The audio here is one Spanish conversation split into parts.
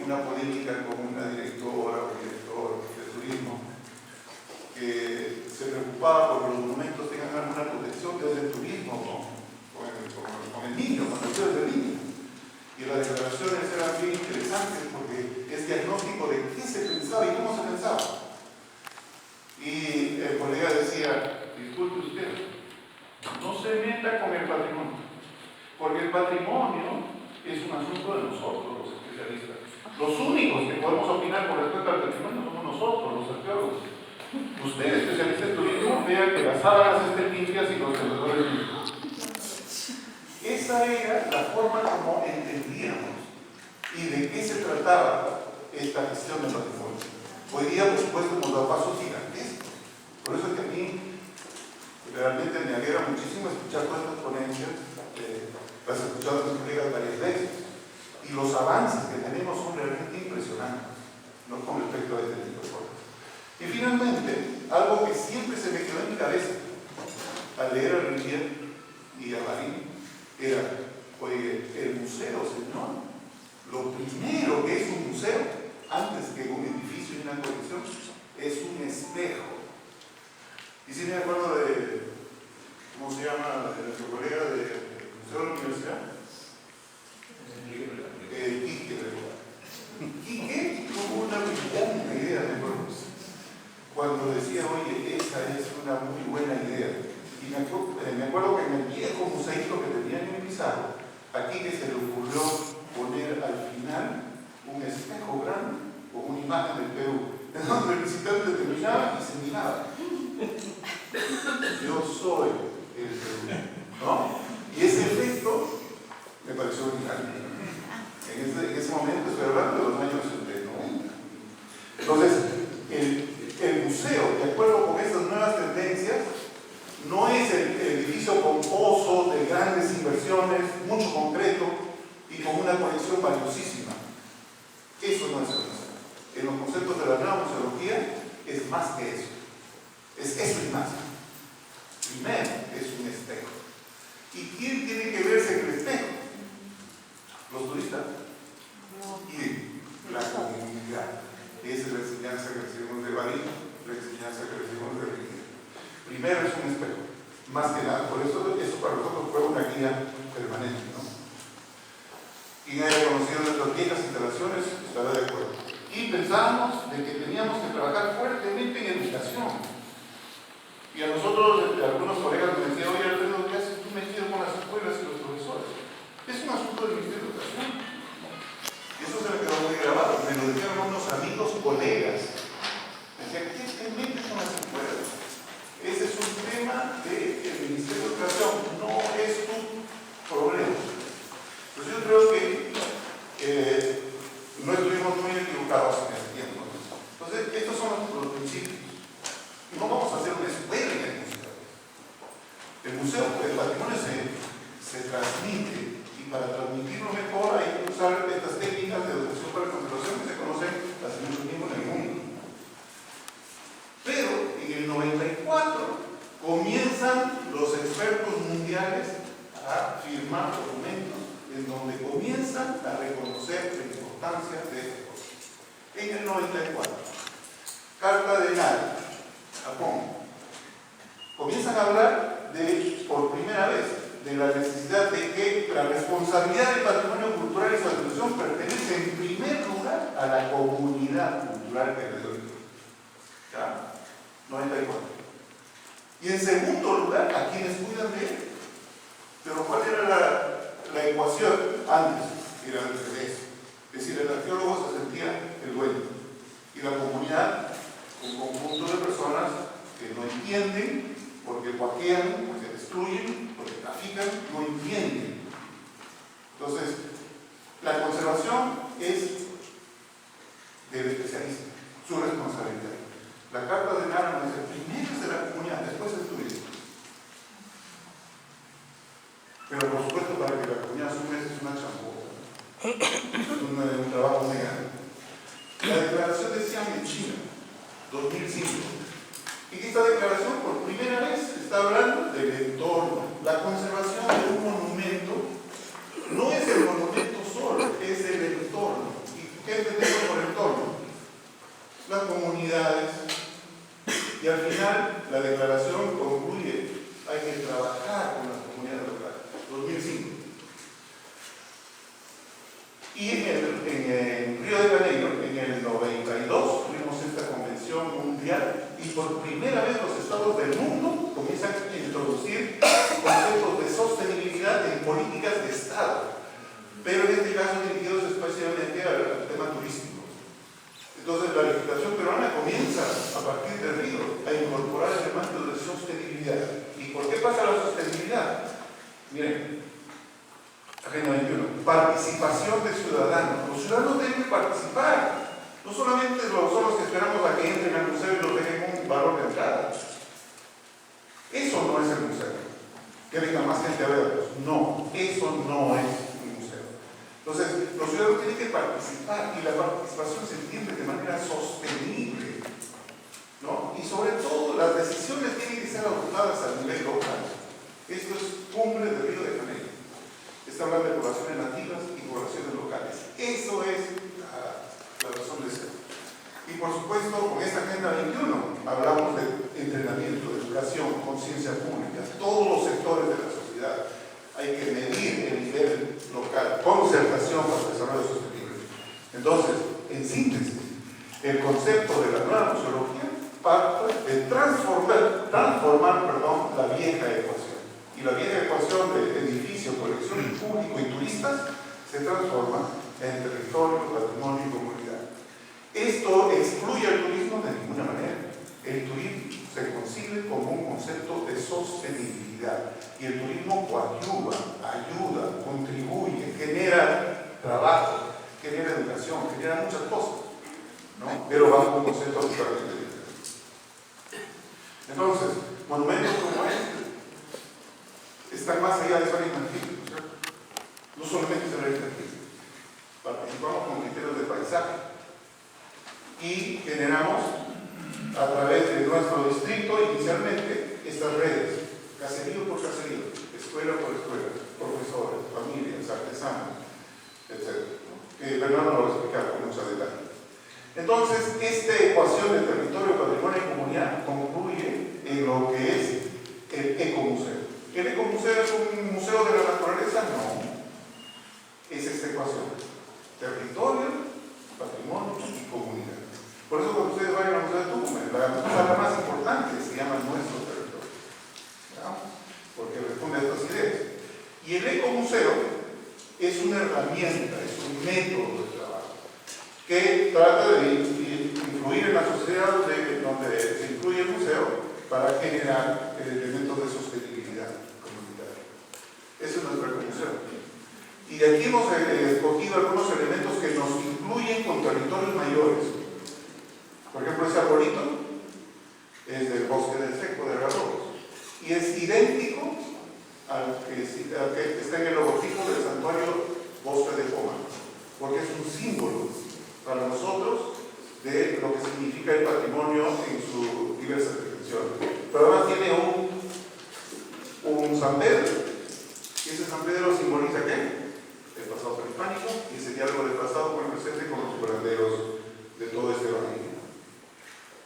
una polémica con una directora o director de turismo que se preocupaba por que los monumentos tengan alguna protección desde el turismo con el niño, con el desde el niño. Y las declaraciones eran bien interesantes porque es diagnóstico de qué se pensaba y cómo se pensaba. Y el colega decía, disculpe usted, no se meta con el patrimonio, porque el patrimonio es un asunto de nosotros, los especialistas. Los únicos que podemos opinar con respecto al patrimonio somos nosotros, los arqueólogos. Usted, especialista en turismo, vea que las sábanas estén limpias y los tenedores limpios. Esa era la forma como entendíamos y de qué se trataba esta gestión del patrimonio. Hoy día, por supuesto, hemos dado pasos gigantescos. Por eso es que a mí realmente me alegra muchísimo escuchar todas estas ponencias. Las he escuchado a mis colegas varias veces. Y los avances que tenemos son realmente impresionantes, ¿no?, con respecto a este tipo de cosas. Y finalmente, algo que siempre se me quedó en mi cabeza al leer a Rivière y a Marín era, oye, el museo, señor, lo primero que es un museo, antes que un edificio y una colección, es un espejo. Y si me acuerdo de, ¿cómo se llama?, de nuestro colega del Museo de la Universidad, Quique tuvo una brillante idea, me acuerdo, cuando decía, oye, esa es una muy buena idea. Y me acuerdo que en el viejo museíto que tenían en Pizarro, aquí que se le ocurrió poner al final un espejo grande con una imagen del Perú, en donde el visitante terminaba y se miraba. Yo soy el Perú, ¿no? Y ese efecto me pareció brillante. En ese momento estoy hablando de los años 90. Entonces, el museo, de acuerdo con estas nuevas tendencias, no es el edificio pomposo de grandes inversiones, mucho concreto y con una colección valiosísima. Eso no es el museo. En los conceptos de la nueva museología es más que eso. Es eso y más. Primero, es un espejo. ¿Y quién tiene que verse en el espejo? ¿Los turistas? Y la comunidad. Esa es la enseñanza que recibimos de Barín, la enseñanza que recibimos de Rivière. Primero es un espejo, más que nada. Por eso para nosotros fue una guía permanente, ¿no? Quien haya conocido nuestras viejas instalaciones estará de acuerdo. Y pensábamos de que teníamos que trabajar fuertemente en educación. Y a nosotros, algunos colegas nos decían, oye, Alfredo, ¿qué haces tú metido con las escuelas y los profesores? Es un asunto del Ministerio de Educación. Eso se me quedó muy grabado. Me lo dijeron unos amigos, colegas. Me decían, ¿qué te metes con las escuelas? Ese es un tema del Ministerio de Educación, no es tu problema. Pues yo creo que no estuvimos muy equivocados en ese tiempo. Entonces, estos son los principios. No vamos a hacer una escuela en el museo. El museo, el patrimonio se transmite, y para transmitirlo mejor hay que usar estas técnicas de educación para la conservación que se conocen hace mucho tiempo en el mundo. Pero en el 94 comienzan los expertos mundiales a firmar documentos en donde comienzan a reconocer la importancia de estas cosas. En el 94, Carta de Nara, Japón, comienzan a hablar por primera vez de la necesidad de que la responsabilidad del patrimonio cultural y su atribución pertenece en primer lugar a la comunidad cultural que le doy. ¿Ya? 94. Y en segundo lugar, a quienes cuidan de él. Pero ¿cuál era la ecuación antes? Era al revés. Es decir, el arqueólogo se sentía el dueño. Y la comunidad, un conjunto de personas que no entienden, porque guaquean, porque destruyen, porque trafican, no entienden. Entonces, la conservación es del especialista, su responsabilidad. La Carta de Nara no es el primero es de la comunidad, después es turismo. Pero por supuesto, para que la comunidad asume es una chambosa. Es un trabajo muy grande. La declaración de Xi'an en China, 2005. Y esta declaración por primera vez está hablando del entorno. La conservación de un monumento no es el monumento solo, es el entorno. ¿Y qué la declaración concluye, hay que trabajar con las comunidades locales, 2005. Y en Río de Janeiro, en el 92, tuvimos esta convención mundial y por primera vez los estados del mundo comienzan a introducir conceptos de sostenibilidad en políticas de Estado, pero en este caso dirigidos especialmente al tema turístico. Entonces la legislación peruana comienza a partir de Río a incorporar elementos de sostenibilidad. ¿Y por qué pasa la sostenibilidad? Miren, Agenda 21. Participación de ciudadanos. Los ciudadanos deben participar. No solamente son los que esperamos a que entren al museo y nos dejen un valor de entrada. Eso no es el museo. Que venga más gente a verlos. No, eso no es un museo. Entonces, los ciudadanos tienen que participar y la participación se entiende de manera sostenible, ¿no? Y sobre todo, las decisiones tienen que ser adoptadas a nivel local. Esto es cumbre de Río de Janeiro. Está hablando de poblaciones nativas y poblaciones locales. Eso es la razón de ser. Y por supuesto, con esta Agenda 21 hablamos de entrenamiento, de educación, conciencia pública, todos los sectores de la sociedad. Hay que medir el nivel local, concertación para el desarrollo sostenible. Entonces, en síntesis, el concepto de la nueva museología parte de transformar la vieja ecuación. Y la vieja ecuación de edificio, colección público y turistas se transforma en territorio, patrimonio y comunidad. Esto excluye al turismo de ninguna manera. El turismo se concibe como un concepto de sostenibilidad y el turismo coadyuva, ayuda, contribuye, genera trabajo, genera educación, genera muchas cosas, ¿no? Pero bajo un concepto totalmente diferente. Entonces, monumentos como este están más allá de ser intangibles, ¿no es cierto? No solamente ser intangibles. Participamos con criterios de paisaje y generamos a través de nuestro distrito inicialmente estas redes, caserío por caserío, escuela por escuela, profesores, familias, artesanos, etc. Que Bernardo lo va a explicar con mucha detalle. Entonces, esta ecuación de territorio, patrimonio y comunidad concluye en lo que es el ecomuseo. ¿El ecomuseo es un museo de la naturaleza? No. Es esta ecuación. Territorio, patrimonio y comunidad. Por eso cuando ustedes vayan al Museo de Tucumán, la palabra más importante se llama nuestro territorio, ¿no? Porque responde a estas ideas. Y el ecomuseo es una herramienta, es un método de trabajo que trata de influir en la sociedad donde se incluye el museo para generar elementos de sostenibilidad comunitaria. Eso es nuestro ecomuseo. Y de aquí hemos escogido algunos elementos que nos incluyen con territorios mayores. Por ejemplo, ese arbolito es del bosque del seco de Garrobos y es idéntico al que está en el logotipo del santuario Bosque de Poma, porque es un símbolo para nosotros de lo que significa el patrimonio en sus diversas expresiones. Pero además tiene un San Pedro, y ese San Pedro simboliza ¿qué? El pasado prehispánico y ese diálogo del pasado con el presente con los curanderos de todo este evangelio.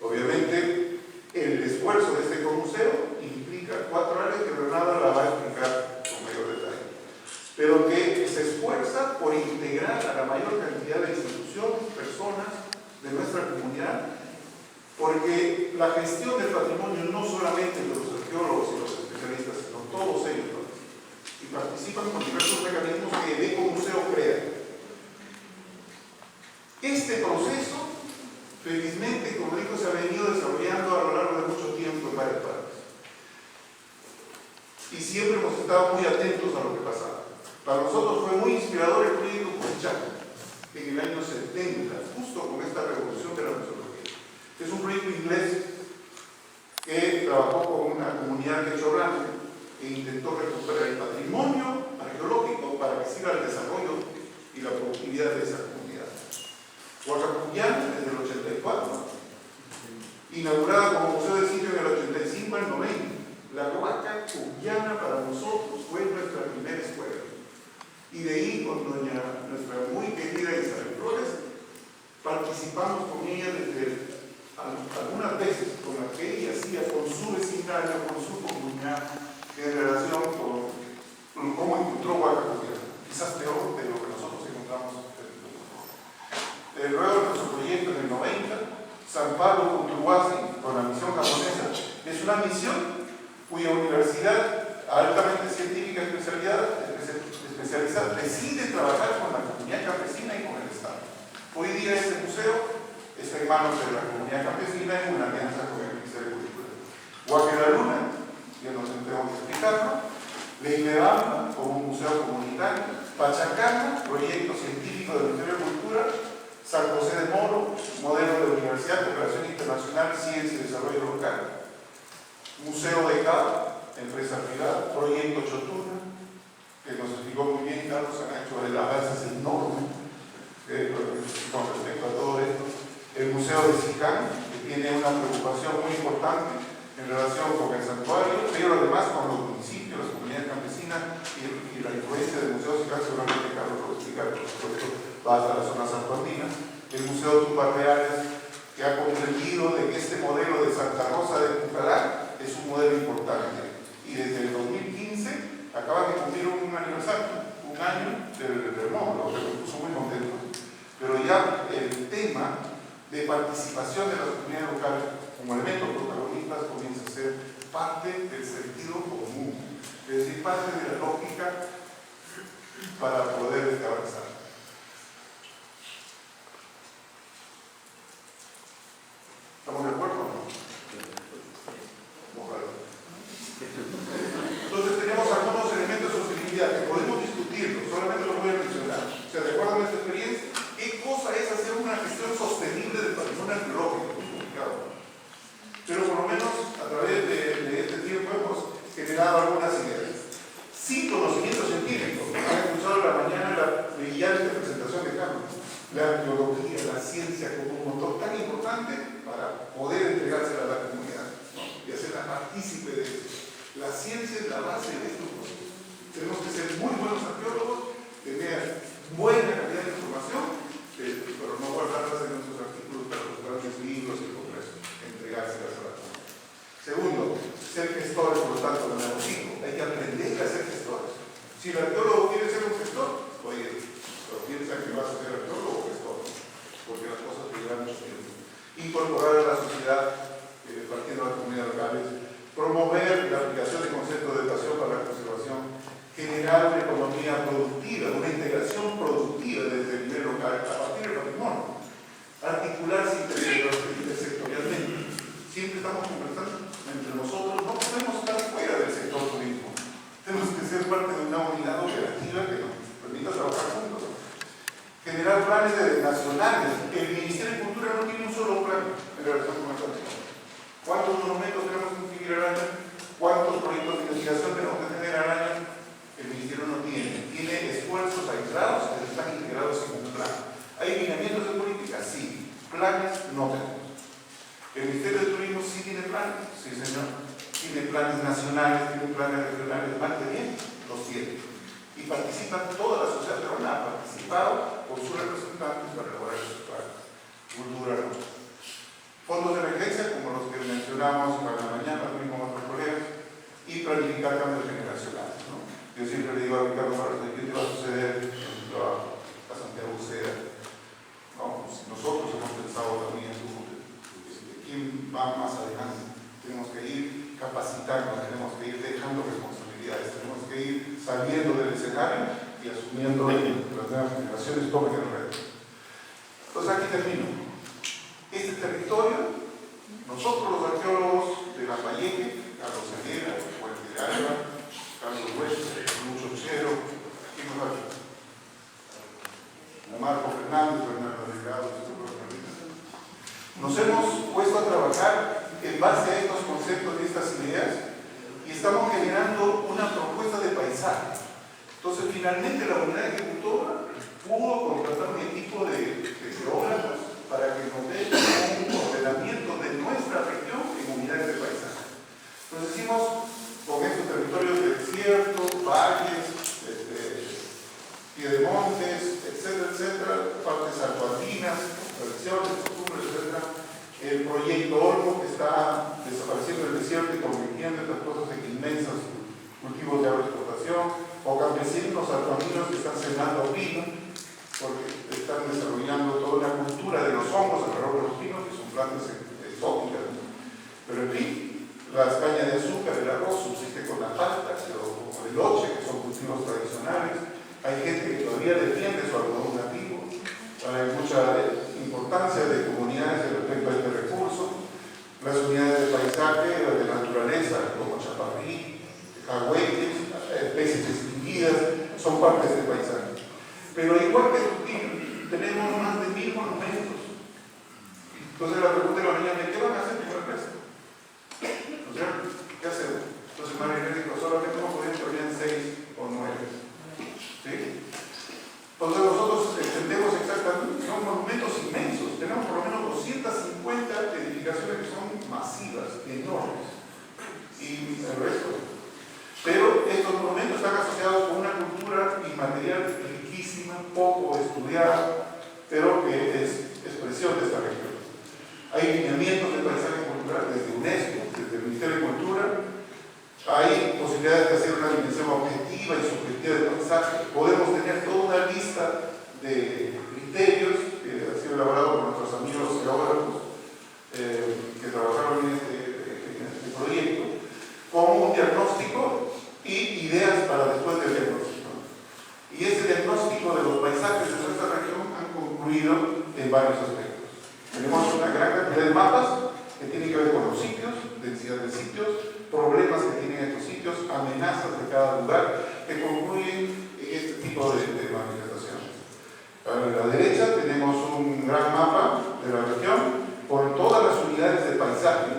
Obviamente, el esfuerzo de este ecomuseo implica 4 áreas que Bernardo la va a explicar con mayor detalle, pero que se esfuerza por integrar a la mayor cantidad de instituciones, personas de nuestra comunidad, porque la gestión del patrimonio no solamente de los arqueólogos y los especialistas, sino todos ellos, ¿no? Y participan con diversos mecanismos que el ecomuseo crea. Este proceso, felizmente, como digo, se ha venido desarrollando a lo largo de mucho tiempo en varias partes. Y siempre hemos estado muy atentos a lo que pasaba. Para nosotros fue muy inspirador el proyecto Cuchichaca, en el año 70, justo con esta revolución de la museología. Es un proyecto inglés que trabajó con una comunidad quechua e intentó recuperar el patrimonio arqueológico para que siga el desarrollo y la productividad de esa comunidad. Huacapuyán, desde el 84, inaugurada como museo de sitio en el 85 al 90. La Huaca Cuyana para nosotros fue nuestra primera escuela. Y de ahí, con nuestra muy querida Isabel Flores, participamos con ella desde algunas veces con la que ella hacía con su vecindario, con su comunidad, en relación con cómo encontró Huacacuya, quizás peor de lo que nosotros encontramos en el mundo. Luego de nuestro proyecto en el 90, San Pablo Puntuhuasi, con la misión japonesa, es una misión cuya universidad altamente científica especializada decide trabajar con la comunidad campesina y con el Estado. Hoy día este museo está en manos de la comunidad campesina en una alianza con el Ministerio de Cultura. Huaquelaluna, ya nos tenemos que explicarlo, Leilebamba, como un museo comunitario, Pachacana, proyecto científico del Ministerio de Cultura, San José de Moro, modelo de Universidad, Cooperación Internacional, Ciencia y Desarrollo Local, Museo de Cabo, empresa privada, Proyecto Choturna, que nos explicó muy bien Carlos, han hecho avances enormes con respecto a todo esto. El Museo de Sicán, que tiene una preocupación muy importante en relación con el santuario, pero además con los municipios, las comunidades campesinas y la influencia del Museo de Sicán, seguramente Carlos lo explica, por supuesto, va hasta la zona santuandina. El Museo Tupac Reales, que ha comprendido de que este modelo de Santa Rosa de Pucará es un modelo importante. Y desde el 2015 acaba de cumplir un aniversario, un año del terremoto, lo que nos puso muy contentos. Pero ya el tema de participación de las comunidades locales como elementos protagonistas comienza a ser parte del sentido común, es decir, parte de la lógica para poder avanzar. ¿Estamos de acuerdo o no? Ojalá. Entonces tenemos algunos elementos de sostenibilidad que podemos discutirlos, solamente los voy a mencionar. O sea, de acuerdo a nuestra experiencia, ¿qué cosa es hacer una gestión sostenible del patrimonio arqueológico? Es complicado. Pero por lo menos a través de este tiempo hemos generado algunas ideas. Sin conocimiento científico. Han escuchado en la mañana la brillante presentación de Carlos. La arqueología, la ciencia como un motor tan importante para poder entregársela a la comunidad, ¿no? Y hacerla partícipe de eso. La ciencia es la base de estos procesos. Tenemos que ser muy buenos arqueólogos, tener buena calidad de información, pero no guardarlas en nuestros artículos para los grandes libros y el Congreso, entregárselas a la comunidad. Segundo, ser gestores, por lo tanto, de narrativo. Hay que aprender a ser gestores. Si el arqueólogo quiere ser un gestor, oye, pero piensa que vas a ser arqueólogo o gestor, porque las cosas te llevan mucho tiempo. Incorporar a la sociedad, partiendo de las comunidades locales, promover la aplicación de conceptos de educación para la conservación, generar una economía productiva, una integración productiva desde el nivel local a partir del patrimonio, articularse intersectorialmente. Siempre estamos conversando entre nosotros, no podemos estar fuera del sector turismo. Tenemos que ser parte de una unidad operativa que nos permita trabajar juntos. Generar planes nacionales. El Ministerio de Cultura no tiene un solo plan en relación con el patrimonio. ¿Cuántos monumentos tenemos que inscribir al año? ¿Cuántos proyectos de investigación tenemos que tener al año? El Ministerio no tiene. Tiene esfuerzos aislados que están integrados en un plan. ¿Hay lineamientos de política? Sí. Planes no tenemos. El Ministerio de Turismo sí tiene planes. Sí, señor. Tiene planes nacionales, tiene planes regionales. Más de bien, los tiene. Y participan toda la sociedad peruana, ha participado con sus representantes para elaborar esos planes. Cultura, ¿no? Fondos de emergencia, como los que mencionamos para la mañana, también con otros colegas, y planificar cambios generacionales, ¿no? Yo siempre le digo a Ricardo Barros, ¿qué te va a suceder en tu trabajo? A Santiago Uceda. No, pues nosotros hemos pensado también en quién va más adelante. Tenemos que ir capacitando, tenemos que ir dejando responsabilidades, tenemos que ir saliendo del escenario y asumiendo que las nuevas generaciones tomen el reto. Entonces aquí termino. Este territorio, nosotros los arqueólogos de Lambayeque, Carlos Ceguera, Fuente de Alba, Carlos Huesca, Lucho Chero, ¿quién nos va? Marco Fernández, Bernardo Delgado, nos hemos puesto a trabajar en base a estos conceptos y estas ideas y estamos generando una propuesta de paisaje. Entonces, finalmente, la unidad ejecutora pudo contratar un equipo de geógrafos para que nos dé un ordenamiento de nuestra región en unidades de paisaje. Entonces, hicimos con estos territorios de desierto, valles, piedemontes, etcétera, etcétera, partes altoandinas, tradiciones, costumbres, etcétera, el proyecto plantas exóticas, ¿no? Pero en fin, las cañas de azúcar, el arroz subsiste con la palta o con el loche, que son cultivos tradicionales. Hay gente que todavía defiende su algodón nativo. Hay mucha importancia de comunidades respecto a este recurso. Las unidades de paisaje o de naturaleza, como chaparrí, jagüeyes, especies extinguidas, son partes del paisaje. Pero igual que Trujillo, tenemos más de 1000 monumentos. Entonces la pregunta de la niña, ¿qué van a hacer con el resto? ¿No es cierto? ¿Qué hacemos? Entonces María dijo, solamente no podemos poner 6 o 9. ¿Sí? Entonces nosotros entendemos exactamente, son monumentos inmensos, tenemos por lo menos 250 edificaciones que son masivas, enormes, y el resto. Pero estos monumentos están asociados con una cultura inmaterial riquísima, poco estudiada, pero que es expresión de esta región. Hay lineamientos de paisaje cultural desde UNESCO, desde el Ministerio de Cultura. Hay posibilidades de hacer una dimensión objetiva y subjetiva del paisaje. Podemos tener toda una lista de criterios que ha sido elaborado por nuestros amigos geógrafos que trabajaron en este proyecto, como un diagnóstico y ideas para después del diagnóstico. Y ese diagnóstico de los paisajes de nuestra región han concluido en varios aspectos. Tenemos una gran cantidad de mapas que tienen que ver con los sitios, densidad de sitios, problemas que tienen estos sitios, amenazas de cada lugar, que concluyen en este tipo de manifestaciones. A la derecha tenemos un gran mapa de la región con todas las unidades de paisaje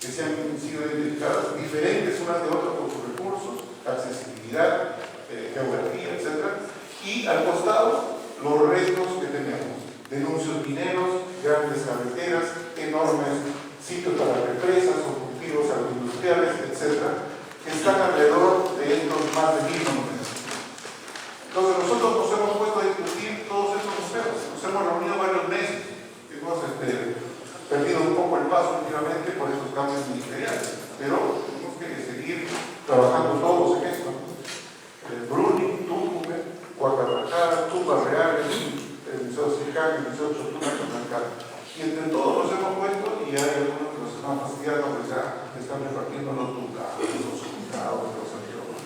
que se han sido identificadas, diferentes unas de otras por sus recursos, accesibilidad, geografía, etc. Y al costado, los restos que tenemos: denuncios mineros, grandes carreteras, enormes sitios para represas o cultivos agroindustriales, etc., que están alrededor de estos más de 1000 monumentos. Entonces nosotros nos hemos puesto a discutir todos estos museos, nos hemos reunido varios meses, hemos perdido un poco el paso últimamente por estos cambios ministeriales, pero tenemos que seguir trabajando todos en esto. Bruni, Tucumán, Huacarracá, Tumbas Reales, el Museo Circán, el Museo Chotumac, y entre todos nos hemos puesto, y hay algunos que nos están fastidiando, pues ya están repartiendo los ducados, los juzgados, los arqueólogos.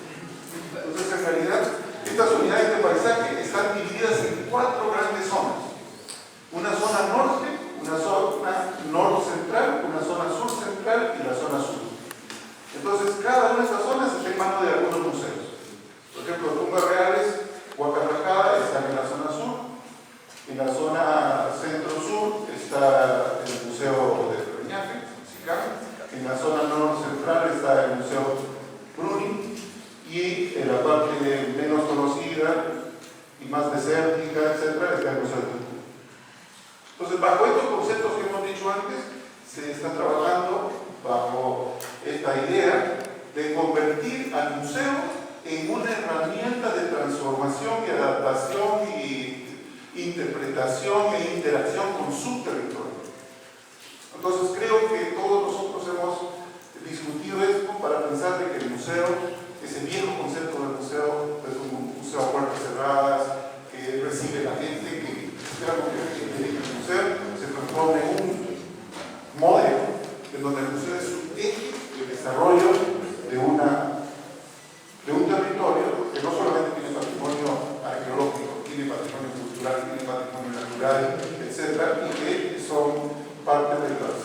Entonces, en realidad, estas unidades de paisaje están divididas en 4 grandes zonas. Una zona norte, una zona norte-central, una zona sur-central y la zona sur. Entonces, cada una de estas zonas está en manos de algunos museos. Por ejemplo, Tumbas Reales, Huacarracá están en la zona sur. En la zona centro-sur está el Museo de Reñafe, en la zona norte-central está el Museo Bruni, y en la parte menos conocida y más desértica, etc., está el Museo de Tucumán. Entonces, bajo estos conceptos que hemos dicho antes, se está trabajando bajo esta idea de convertir al museo en una herramienta de transformación y adaptación y interpretación e interacción con su territorio. Entonces creo que todos nosotros hemos discutido esto para pensar de que el museo, ese viejo concepto del museo, es como un museo a puertas cerradas, que recibe la gente, que espera con que la gente llegue al museo, se transforma en un modelo en donde el museo es un eje de desarrollo de un territorio que no solamente tiene patrimonio arqueológico, tiene patrimonio cultural, tiene patrimonio natural, etc., y que son parte de los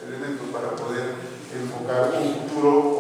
elementos para poder enfocar un futuro